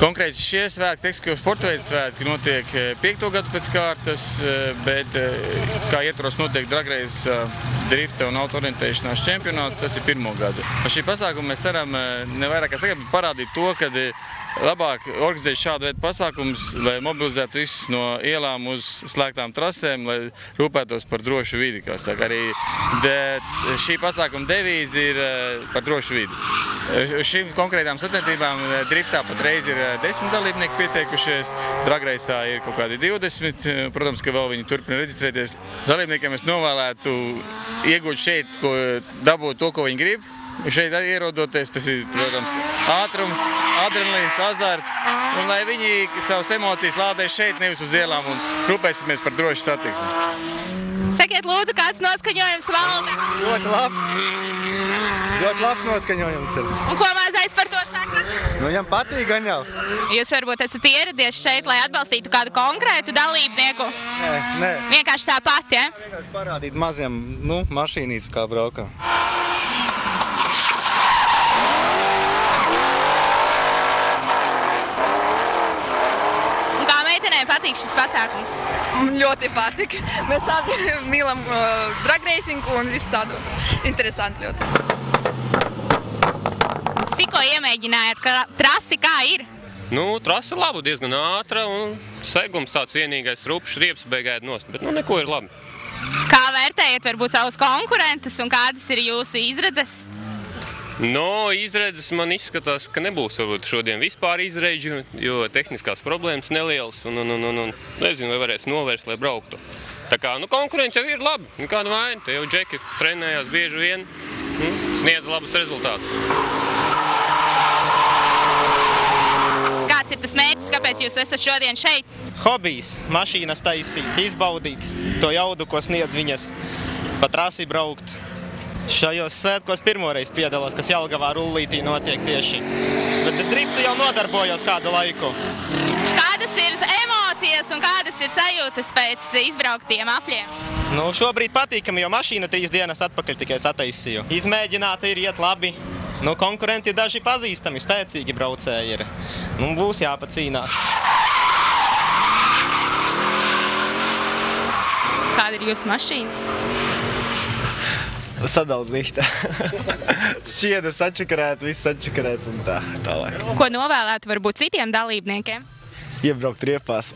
Konkrēti šie svētki, tehnisko sporta veidu svētki, notiek 5. gadu pēc kārtas, bet kā ietvaros notiek drag race, drifta un autoorientēšanās čempionāts, tas ir 1. gadu. Ar šī pasākuma mēs ceram nevairāk kā tagad parādīt to, ka labāk organizēt šādu veidu pasākumus, lai mobilizētu visus no ielām uz slēgtām trasēm, lai rūpētos par drošu vidi, kā saka. Arī šī pasākuma devīze ir par drošu vidi. Šīm konkrētām sacensībām driftā patreiz ir 10 dalībnieki pieteikušies, drag raceā ir kaut kādi 20, protams, ka vēl viņi turpina reģistrēties. Dalībniekiem es novēlētu iegūt šeit, dabūt to, ko viņi grib. Šeit ierodoties, tas ir, protams, ātrums, adrenalīns, azarts, un lai viņi savas emocijas lādē šeit, nevis uz ielām, un rūpēsimies par drošu satiksmi. Sakiet, lūdzu, kāds noskaņojums valda? Ļoti labs. Ļoti labs noskaņojums ir. Un ko mazais par to saka? Nu, viņam patīk gan jau. Jūs varbūt esat ieradies šeit, lai atbalstītu kādu konkrētu dalībnieku? Nē. Vienkārši tāpat, ja? Vienkārši parādīt maziem, mašīnītes kā braukam. Patīk šis pasākums? Ļoti patīk. Mēs abi mīlam drag racingu un visu tādu interesantu ļoti. Tikko iemēģinājāt trasi, kā ir? Trasa laba, diezgan ātra un segums tāds vienīgais rupšs riepas beigāja nost, bet neko ir labi. Kā vērtējat varbūt savus konkurentus un kādas ir jūsu izredzes? Izredzes man izskatās, ka nebūs varbūt šodien vispār izredžu, jo tehniskās problēmas nelielas un nezinu, vai varēs novērst, lai brauktu. Tā kā, konkurence jau ir labi, nekāda vaina, te jau džeki trenējās bieži vien, sniedz labus rezultātus. Kāds ir tas mērķis, kāpēc jūs esat šodien šeit? Hobijs, mašīnas taisīt, izbaudīt to jaudu, ko sniedz viņas, pa trasi braukt. Šajos svētkos pirmoreiz piedalos, kas Jelgavā rullītī notiek tieši. Bet driftu jau nodarbojos kādu laiku. Kādas ir emocijas un kādas ir sajūtas pēc izbrauktiem apļiem? Šobrīd patīkami, jo mašīnu 3 dienas atpakaļ tikai sataisīju. Izmēģināta ir, iet labi. Konkurenti daži pazīstami, spēcīgi braucēji ir. Būs jāpacīnās. Kāda ir jūsu mašīna? Sadaldzīta. Šķieda sačakarēt, viss sačakarēts un tālāk. Ko novēlētu varbūt citiem dalībniekiem? Iebraukt riepās.